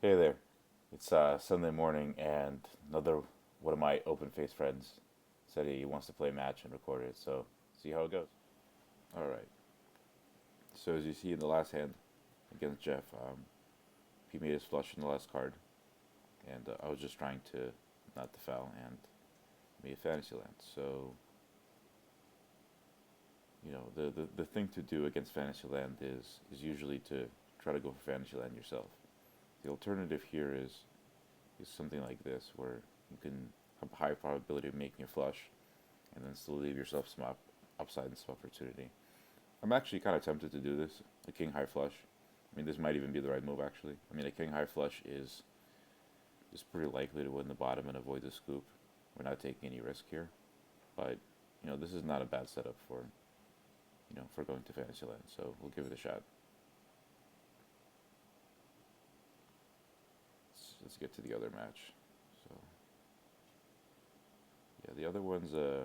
Hey there. It's Sunday morning, and another one of my open face friends said he wants to play a match and record it. So, see how it goes. All right. So, as you see in the last hand against Jeff, he made his flush in the last card, and I was just trying to not to foul and made a fantasy land. So, the thing to do against fantasy land is usually to try to go for fantasy land yourself. The alternative here is something like this, where you can have a high probability of making a flush and then still leave yourself some upside and some opportunity. I'm actually kind of tempted to do this, a king high flush. I mean, this might even be the right move actually. I mean, a king high flush is pretty likely to win the bottom and avoid the scoop. We're not taking any risk here, but this is not a bad setup for going to fantasy land. So we'll give it a shot. Let's get to the other match. So yeah, the other one's a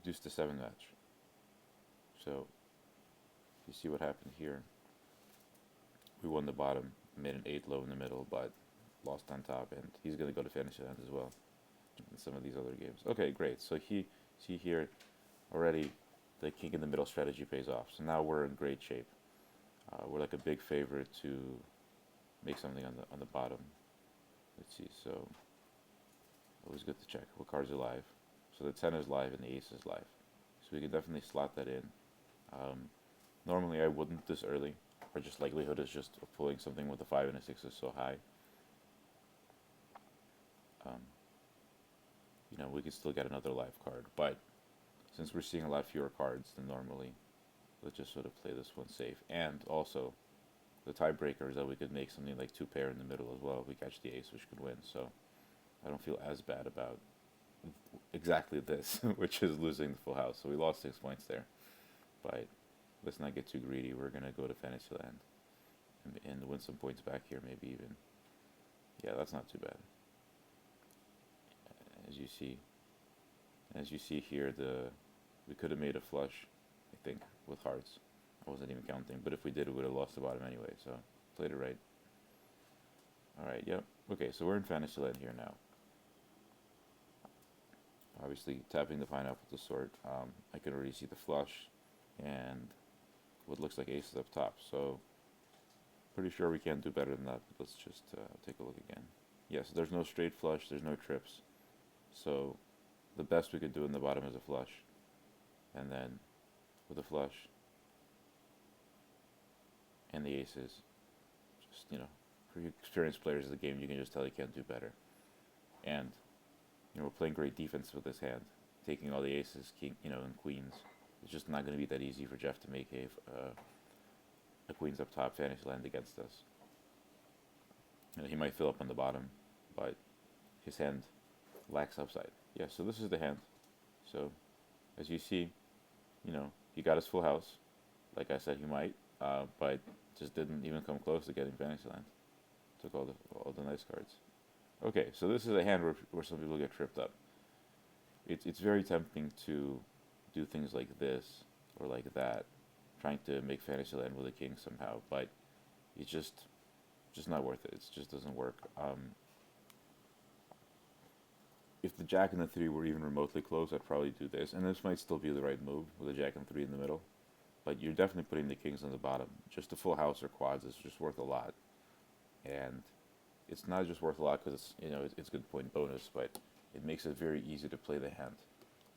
deuce to seven match. So you see what happened here. We won the bottom, made an 8 low in the middle, but lost on top, and he's going to go to fantasy land as well in some of these other games. Okay, great. So he see here already the king in the middle strategy pays off. So now we're in great shape. We're like a big favorite to make something on the bottom. Let's see. So always good to check what cards are live. So the 10 is live and the ace is live. So we can definitely slot that in. Um, Normally I wouldn't this early. Or just likelihood is just of pulling something with a 5 and a 6 is so high. Um, we could still get another live card. But since we're seeing a lot fewer cards than normally, let's just sort of play this one safe. And also, the tiebreaker is that we could make something like 2 pair in the middle as well if we catch the ace, which could win. So I don't feel as bad about exactly this, which is losing the full house. So we lost 6 points there. But let's not get too greedy. We're going to go to fantasy land and win some points back here, maybe even. Yeah, that's not too bad. As you see, as you see here, we could have made a flush, I think, with hearts. I wasn't even counting, but if we did, we would have lost the bottom anyway. So played it right. All right. Yep. Okay. So we're in fantasy land here now. Obviously, tapping the pineapple to sort. I can already see the flush, and what looks like aces up top. So pretty sure we can't do better than that. But let's just take a look again. Yes, there's no straight flush. There's no trips. So the best we could do in the bottom is a flush, and then with a flush and the aces, just for you experienced players of the game, you can just tell you can't do better. And we're playing great defense with this hand, taking all the aces, king, and queens. It's just not going to be that easy for Jeff to make a queens up top fantasy land against us. He might fill up on the bottom, but his hand lacks upside. Yeah, so this is the hand. So as you see, he got his full house. Like I said, he might, but just didn't even come close to getting fantasy land. Took all the nice cards. Okay, so this is a hand where some people get tripped up. It's very tempting to do things like this or like that, trying to make fantasy land with a king somehow, but it's just not worth it. It just doesn't work. If the jack and the three were even remotely close, I'd probably do this, and this might still be the right move with a jack and three in the middle. But you're definitely putting the kings on the bottom. Just a full house or quads is just worth a lot, and it's not just worth a lot because it's good point bonus, but it makes it very easy to play the hand.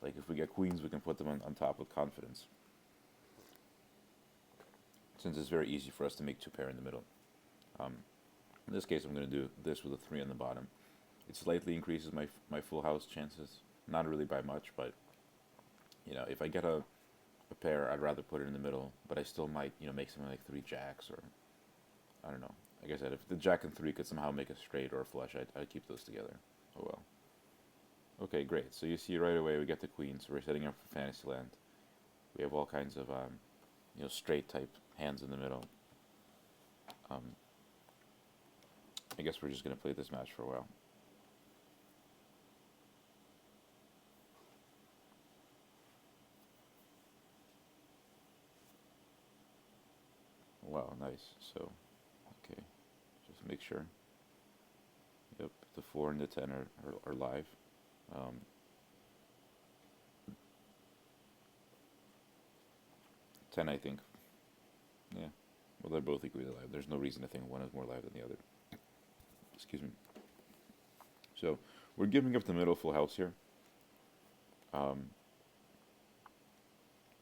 Like if we get queens, we can put them on top with confidence, since it's very easy for us to make 2 pair in the middle. Um, in this case, I'm going to do this with a 3 on the bottom. It slightly increases my full house chances, not really by much, but if I get a pair, I'd rather put it in the middle, but I still might make something like 3 jacks, or I don't know. Like I said, if the jack and 3 could somehow make a straight or a flush, I'd keep those together. Oh well. Okay, great. So you see right away we get the queen, so we're setting up for fantasy land. We have all kinds of straight type hands in the middle. Um, I guess we're just gonna play this match for a while. Wow, nice. So, okay, just make sure. the 4 and the 10 are live. Um, 10, I think, yeah. Well, they're both equally live. There's no reason to think one is more live than the other. Excuse me. So we're giving up the middle full house here. Um,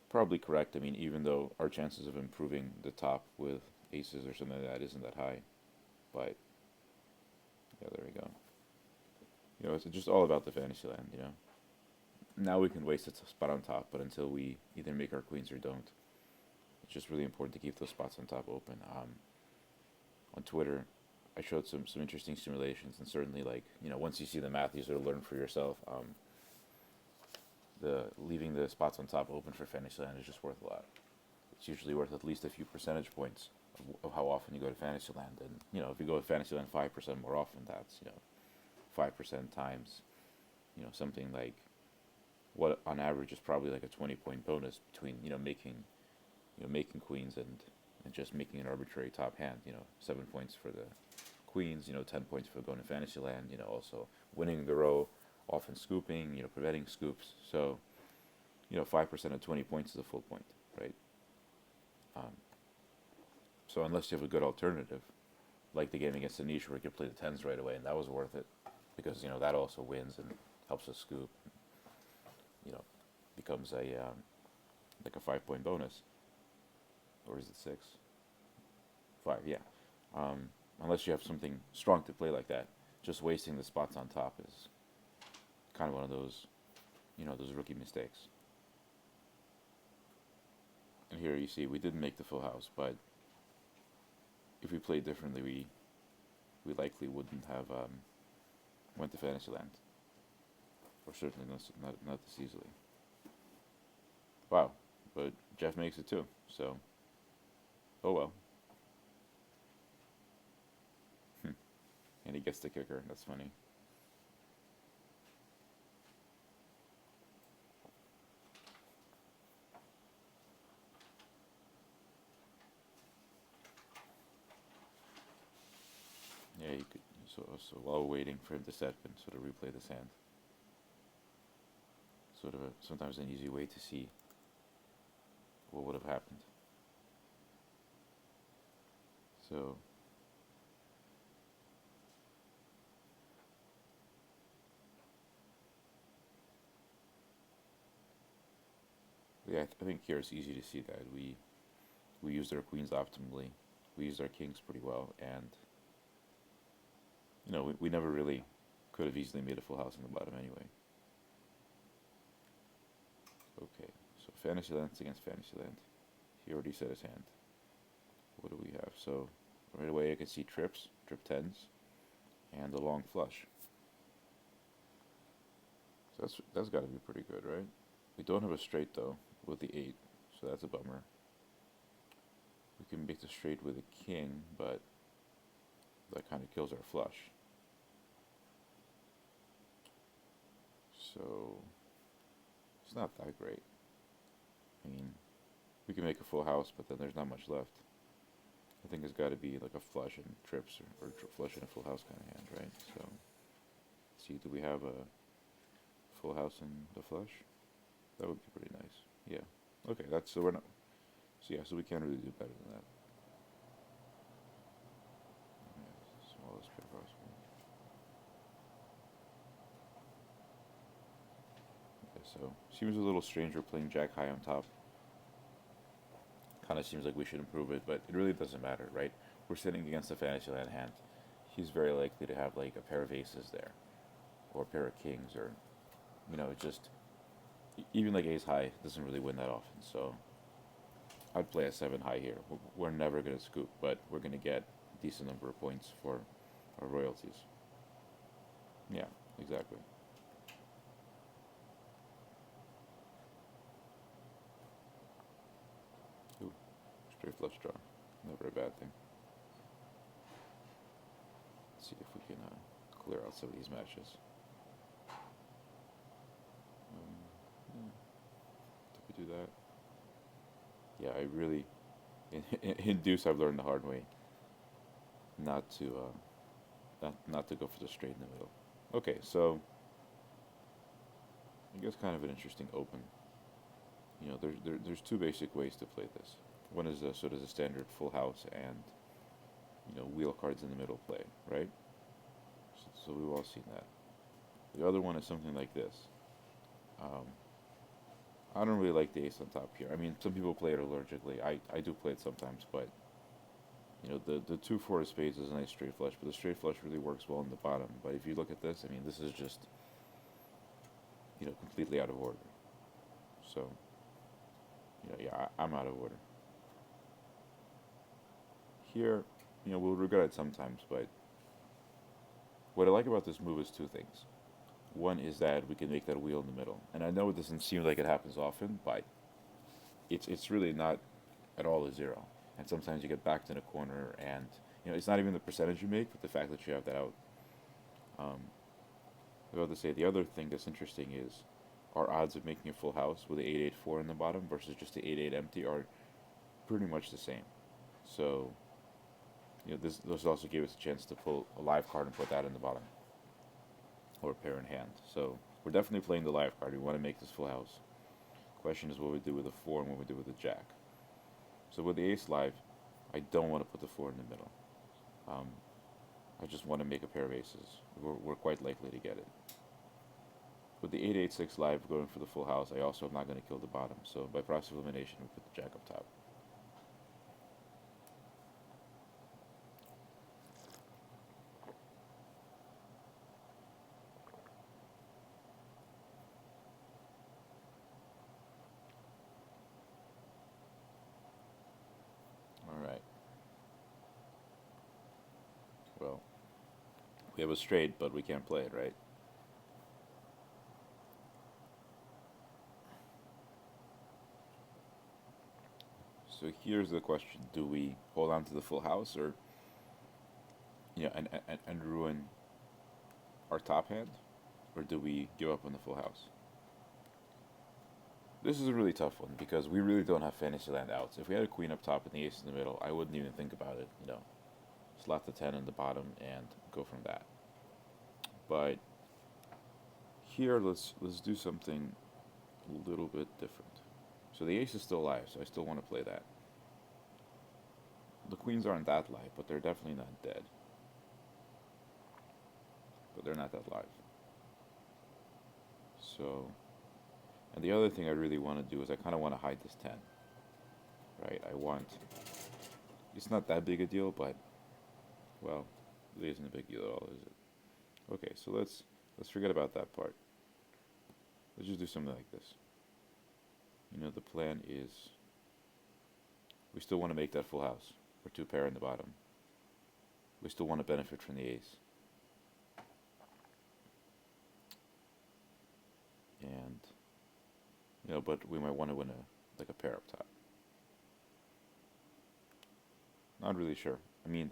Probably correct. I mean, even though our chances of improving the top with aces or something like that isn't that high, but yeah, there we go. It's just all about the fantasy land. Now we can waste a spot on top, but until we either make our queens or don't, it's just really important to keep those spots on top open. On Twitter, I showed some interesting simulations, and certainly, like, once you see the math, you sort of learn for yourself. The leaving the spots on top open for Fantasyland is just worth a lot. It's usually worth at least a few percentage points of how often you go to Fantasyland. And if you go to Fantasyland 5% more often, that's 5% times something like what on average is probably like a 20-point bonus between making queens and just making an arbitrary top hand. 7 points for the queens. 10 points for going to Fantasyland. Also winning the row, often scooping, preventing scoops. So, 5% of 20 points is a full point, right? Um, so unless you have a good alternative, like the game against Anish where you could play the tens right away, and that was worth it, because, that also wins and helps us scoop, you know, becomes like a 5 point bonus. Or is it 6? 5, yeah. Unless you have something strong to play like that, just wasting the spots on top is kind of one of those rookie mistakes. And here you see we didn't make the full house, but if we played differently, we likely wouldn't have went to Fantasyland, or certainly not this easily. Wow, but Jeff makes it too, so oh well. And he gets the kicker. That's funny. Yeah, you could. So while waiting for him to set and sort of replay this hand, sort of sometimes an easy way to see what would have happened. So yeah, I think here it's easy to see that we used our queens optimally, we used our kings pretty well, and we never really could have easily made a full house on the bottom anyway. Okay, so Fantasyland's against Fantasyland. He already set his hand. What do we have? So right away I can see trips, trip tens, and a long flush. So that's got to be pretty good, right? We don't have a straight though with the 8, so that's a bummer. We can make the straight with a king, but that kind of kills our flush. So it's not that great. I mean, we can make a full house, but then there's not much left. I think it's got to be like a flush and trips, or flush and a full house kind of hand, right? So, let's see, do we have a full house and the flush? That would be pretty nice. Yeah. Okay, so we're not. So yeah, so we can't really do better than that. Yeah, smallest pair possible. Okay, so seems a little strange we're playing Jack high on top. Kind of seems like we should improve it, but it really doesn't matter, right? We're sitting against a Fantasyland hand. He's very likely to have like a pair of aces there, or a pair of kings, or just even like ace high doesn't really win that often. So I'd play a 7 high here. We're never gonna scoop, but we're gonna get a decent number of points for our royalties. Yeah, exactly. Ooh, straight flush draw. Never a bad thing. Let's see if we can clear out some of these matches. Yeah. Did we do that? Yeah, I really, in Deuce I've learned the hard way not to not to go for the straight in the middle. Okay, so I guess kind of an interesting open. There's two basic ways to play this. One is a sort of a standard full house and wheel cards in the middle play, right? So we've all seen that. The other one is something like this. Um, I don't really like the ace on top here. I mean, some people play it allergically. I do play it sometimes, but the 2-4 of spades is a nice straight flush, but the straight flush really works well in the bottom. But if you look at this, I mean, this is just completely out of order. So yeah, I'm out of order here. We'll regret it sometimes, but what I like about this move is two things. One is that we can make that wheel in the middle, and I know it doesn't seem like it happens often, but it's really not at all a zero. And sometimes you get backed in a corner, and it's not even the percentage you make, but the fact that you have that out. Um, I was about to say the other thing that's interesting is our odds of making a full house with the 8-8-4 in the bottom versus just the 8-8 empty are pretty much the same. So this also gave us a chance to pull a live card and put that in the bottom, or a pair in hand. So we're definitely playing the live card. We want to make this full house. Question is what we do with the 4 and what we do with the jack. So with the ace live, I don't want to put the 4 in the middle. Um, I just want to make a pair of aces. We're quite likely to get it. With the 8-8-6 live going for the full house, I also am not going to kill the bottom. So by process of elimination, we put the jack up top. All right. Well, we have a straight, but we can't play it, right? So here's the question: do we hold on to the full house, or and ruin our top hand, or do we give up on the full house? This is a really tough one because we really don't have Fantasyland outs. If we had a queen up top and the ace in the middle, I wouldn't even think about it. Slot the 10 in the bottom and go from that. But here, let's do something a little bit different. So the ace is still live, so I still want to play that. The queens aren't that live, but they're definitely not dead. But they're not that live. So, and the other thing I really want to do is I kind of want to hide this 10. Right? It's not that big a deal, but, well, it isn't a big deal at all, is it? Okay, so let's forget about that part. Let's just do something like this. The plan is we still want to make that full house. Or 2 pair in the bottom. We still want to benefit from the ace. And but we might want to win a pair up top. Not really sure. I mean,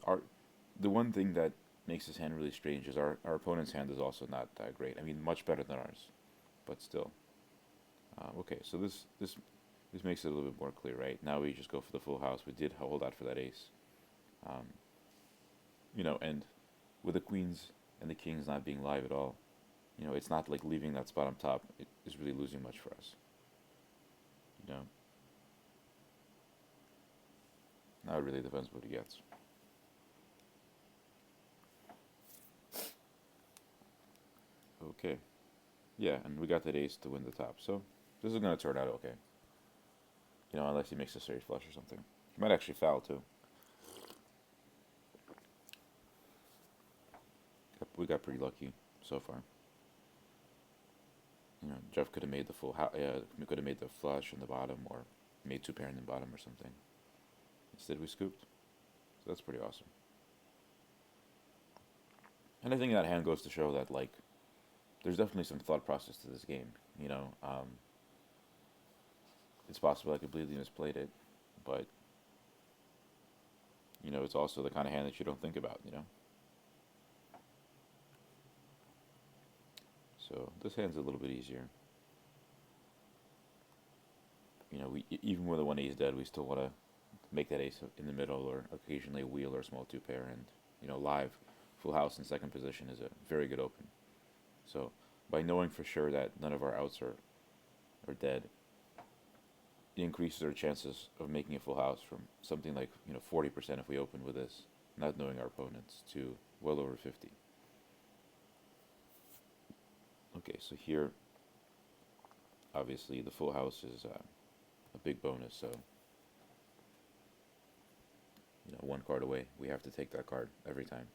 the one thing that makes this hand really strange is our opponent's hand is also not that great. I mean, much better than ours, but still. Okay, so this makes it a little bit more clear, right? Now we just go for the full house. We did hold out for that ace. And with the queens and the kings not being live at all, it's not like leaving that spot on top. It is really losing much for us. Now it really depends what he gets. Okay. Yeah, and we got that ace to win the top, so this is going to turn out okay. Unless he makes a straight flush or something. He might actually foul, too. We got pretty lucky so far. Jeff could have made the full house. Yeah, could have made the flush in the bottom, or made 2 pair in the bottom or something. Instead, we scooped. So that's pretty awesome. And I think that hand goes to show that, like, there's definitely some thought process to this game. It's possible I completely misplayed it, but it's also the kind of hand that you don't think about. So this hand's a little bit easier. Even when the 1 ace dead, we still want to make that ace in the middle, or occasionally a wheel or a small 2 pair, and live full house in second position is a very good open. So by knowing for sure that none of our outs are dead, it increases our chances of making a full house from something like 40% if we open with this, not knowing our opponents, to well over 50. Okay, so here, obviously the full house is a big bonus. So one card away, we have to take that card every time.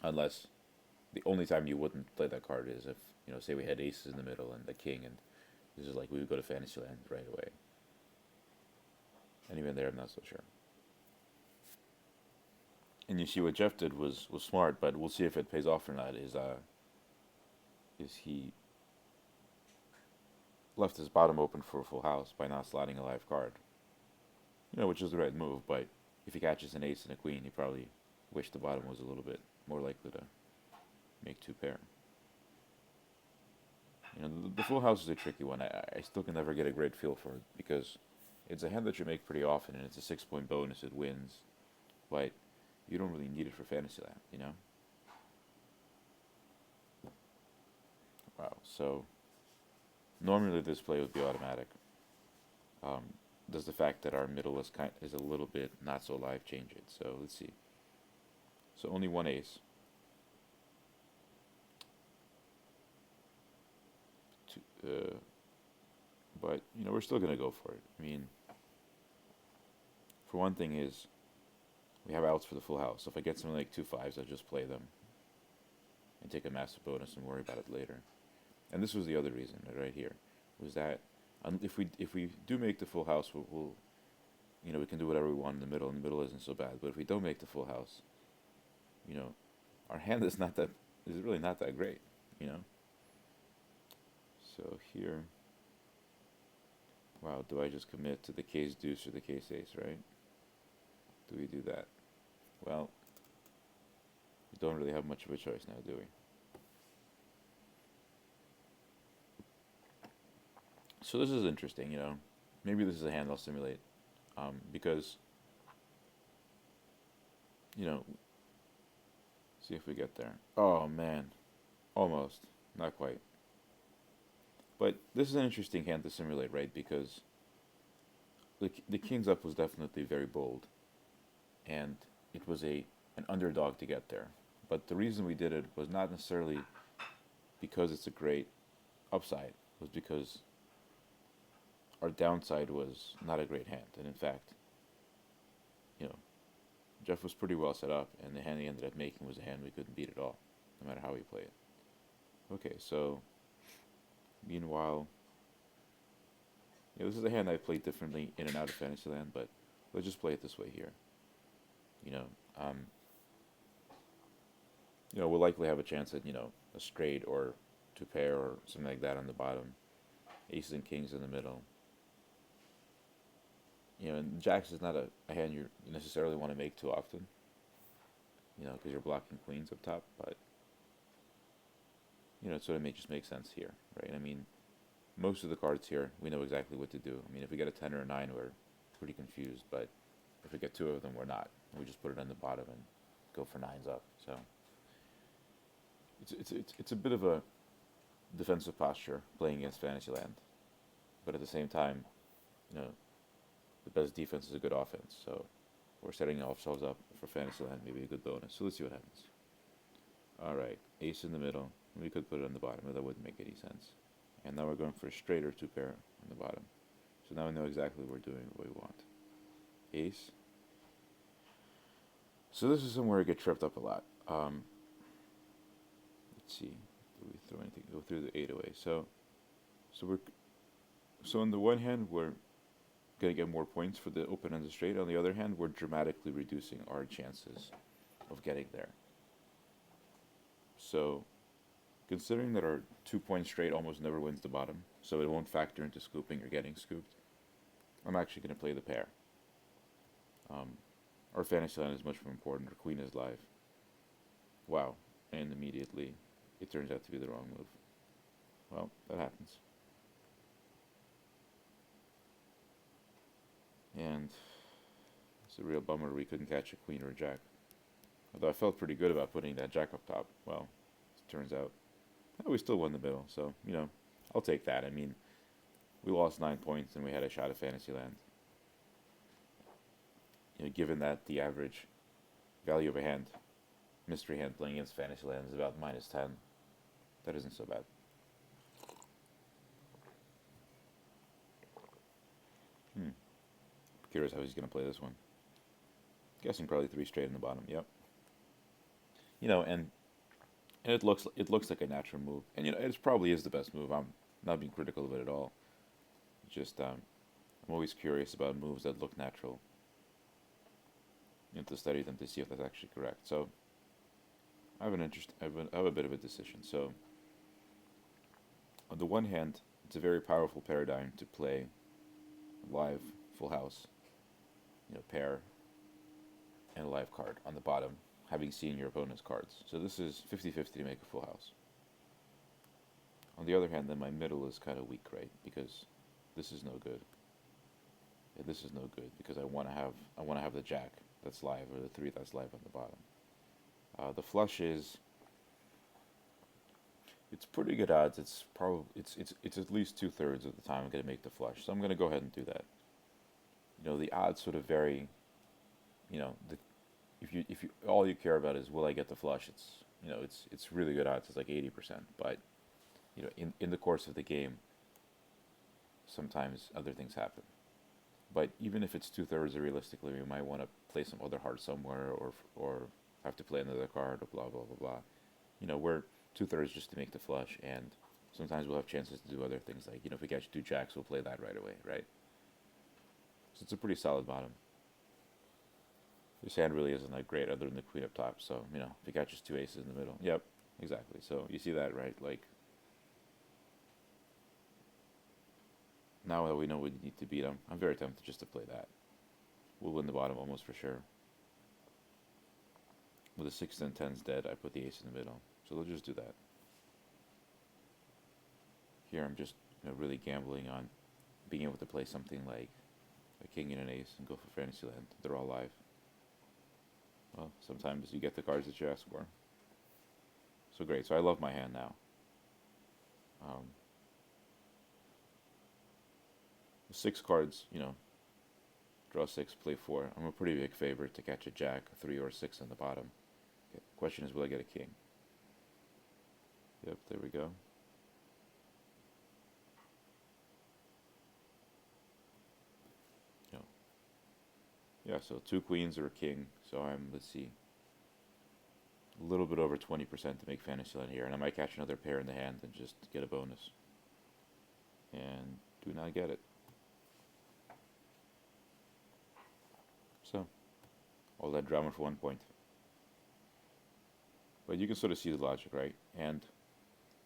Unless the only time you wouldn't play that card is if say we had aces in the middle and the king, and this is like we would go to Fantasyland right away. And even there, I'm not so sure. And you see what Jeff did was smart, but we'll see if it pays off or not. Is he left his bottom open for a full house by not slotting a live card? Which is the right move. But if he catches an ace and a queen, he probably wished the bottom was a little bit more likely to make two pair. The full house is a tricky one. I still can never get a great feel for it because it's a hand that you make pretty often, and it's a 6-point bonus. It wins, but you don't really need it for Fantasyland, Wow. So normally this play would be automatic. Does the fact that our middle is a little bit not so live change it? So let's see. So only one ace. But we're still gonna go for it. I mean, for one thing is we have outs for the full house. So if I get something like 2 5s, I'll just play them and take a massive bonus and worry about it later. And this was the other reason right here, was that if we do make the full house, we'll we can do whatever we want in the middle, and the middle isn't so bad. But if we don't make the full house, our hand is really not that great, So here, wow, do I just commit to the case deuce or the case ace, right? Do we do that? Well, we don't really have much of a choice now, do we? So this is interesting, Maybe this is a hand I'll simulate, because, see if we get there. Oh man, almost, not quite. But this is an interesting hand to simulate, right? Because the king's up was definitely very bold, and it was an underdog to get there. But the reason we did it was not necessarily because it's a great upside. It was because our downside was not a great hand. And in fact, Jeff was pretty well set up, and the hand he ended up making was a hand we couldn't beat at all, no matter how we played it. Okay, so meanwhile, this is a hand I played differently in and out of Fantasyland, but let's just play it this way here. We'll likely have a chance at, a straight or two pair or something like that on the bottom. Aces and kings in the middle. And jacks is not a hand you necessarily want to make too often, because you're blocking queens up top, but, it sort of just makes sense here, right? I mean, most of the cards here, we know exactly what to do. I mean, if we get a 10 or a 9, we're pretty confused, but if we get 2 of them, we're not. We just put it on the bottom and go for 9s up, so it's a bit of a defensive posture playing against Fantasyland, but at the same time, the best defense is a good offense. So we're setting ourselves up for Fantasyland, maybe a good bonus. So let's see what happens. All right, ace in the middle. We could put it on the bottom, but that wouldn't make any sense. And now we're going for a straight or two pair on the bottom. So now we know exactly what we're doing, what we want. Ace. So this is somewhere I get tripped up a lot. Let's see. Do we throw anything? Go through the 8 away. So on the one hand, we're going to get more points for the open and the straight. On the other hand, we're dramatically reducing our chances of getting there. So considering that our 2-point straight almost never wins the bottom, so it won't factor into scooping or getting scooped, I'm actually going to play the pair. Our Fantasyland is much more important. Our queen is live. Wow. And immediately it turns out to be the wrong move. Well, that happens. And it's a real bummer we couldn't catch a queen or a jack. Although I felt pretty good about putting that jack up top. Well, it turns out we still won the middle, so I'll take that. I mean, we lost 9 points and we had a shot at Fantasyland. Given that the average value of a hand, mystery hand playing against Fantasyland is about -10, that isn't so bad. Hmm. Curious how he's gonna play this one. Guessing probably three straight in the bottom. Yep. And it looks like a natural move, and it probably is the best move. I'm not being critical of it at all. Just I'm always curious about moves that look natural, to study them to see if that's actually correct. So I have an interest. I have a bit of a decision. So on the one hand, it's a very powerful paradigm to play live full house, pair and a live card on the bottom, having seen your opponent's cards. So this is 50-50 to make a full house. On the other hand, then my middle is kind of weak, right? Because this is no good. Yeah, this is no good because I want to have the jack that's live or the three that's live on the bottom. The flush it's pretty good odds. It's probably it's at least 2/3 of the time I'm going to make the flush. So I'm going to go ahead and do that. The odds sort of vary. The if you all you care about is will I get the flush, it's really good odds. It's like 80%. But in the course of the game, sometimes other things happen. But even if it's 2/3, realistically, we might want to play some other heart somewhere, or have to play another card, or blah blah blah blah. We're 2/3 just to make the flush, and sometimes we'll have chances to do other things. Like if we catch two jacks, we'll play that right away, right? So it's a pretty solid bottom. This hand really isn't that great, other than the queen up top. So if he catches two aces in the middle, yep, exactly. So you see that, right? Like now that we know we need to beat him, I'm very tempted just to play that. We'll win the bottom almost for sure. With a 6 and 10's dead, I put the ace in the middle. So they'll just do that. Here I'm just really gambling on being able to play something like a king and an ace and go for Fantasyland. They're all live. Well, sometimes you get the cards that you ask for. So great. So I love my hand now. 6 cards, draw 6, play 4. I'm a pretty big favorite to catch a jack, a 3 or a 6 on the bottom. Okay. Question is, will I get a king? Yep, there we go. Yeah, so 2 queens or a king. So I'm, let's see, a little bit over 20% to make Fantasyland here. And I might catch another pair in the hand and just get a bonus. And do not get it. So, all that drama for 1 point. But you can sort of see the logic, right? And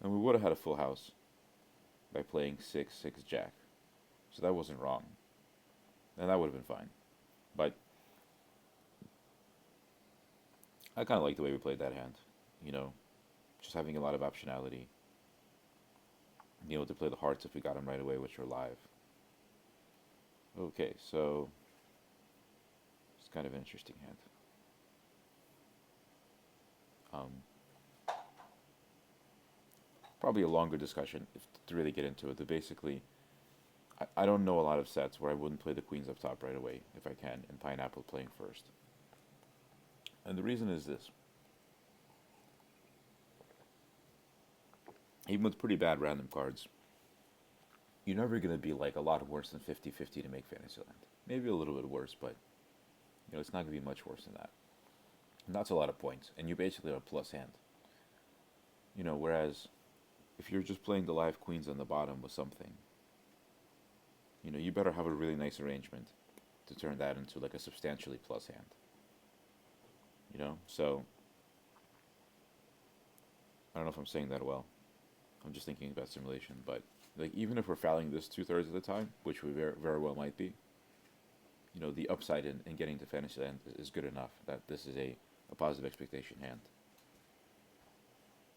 we would have had a full house by playing 6-6 jack. So that wasn't wrong. And that would have been fine. But I kind of like the way we played that hand. Just having a lot of optionality. Being able to play the hearts if we got them right away, which are live. Okay, so it's kind of an interesting hand. Probably a longer discussion to really get into it. But basically, I don't know a lot of sets where I wouldn't play the queens up top right away if I can, and Pineapple playing first. And the reason is this. Even with pretty bad random cards, you're never going to be like a lot worse than 50-50 to make Fantasyland. Maybe a little bit worse, but it's not going to be much worse than that. And that's a lot of points, and you basically have a plus hand. Whereas if you're just playing the live queens on the bottom with something, you better have a really nice arrangement to turn that into like a substantially plus hand. So I don't know if I'm saying that well. I'm just thinking about simulation, but like even if we're fouling this 2/3 of the time, which we very, very well might be, the upside in getting to Fantasyland is good enough that this is a positive expectation hand.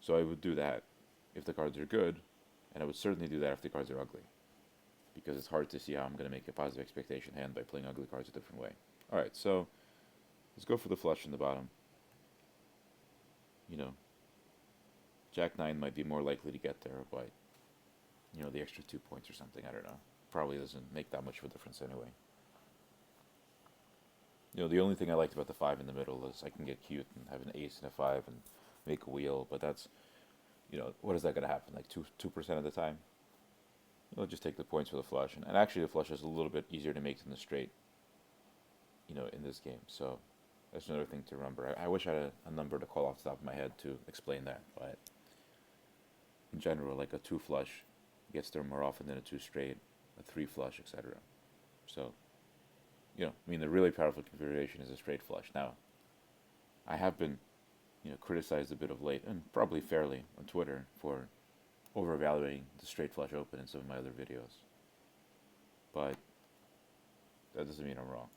So I would do that if the cards are good, and I would certainly do that if the cards are ugly, because it's hard to see how I'm going to make a positive expectation hand by playing ugly cards a different way. All right, so let's go for the flush in the bottom. you know, Jack 9 might be more likely to get there by, the extra 2 points or something. I don't know. Probably doesn't make that much of a difference anyway. The only thing I liked about the 5 in the middle is I can get cute and have an ace and a 5 and make a wheel, but that's, what is that going to happen? Like 2% of the time? You'll just take the points for the flush. And actually, the flush is a little bit easier to make than the straight, in this game. So that's another thing to remember. I wish I had a number to call off the top of my head to explain that, but in general, like a 2 flush gets there more often than a 2 straight, a 3 flush, etc. So, the really powerful configuration is a straight flush. Now, I have been, criticized a bit of late, and probably fairly, on Twitter for over-evaluating the straight flush open in some of my other videos. But that doesn't mean I'm wrong.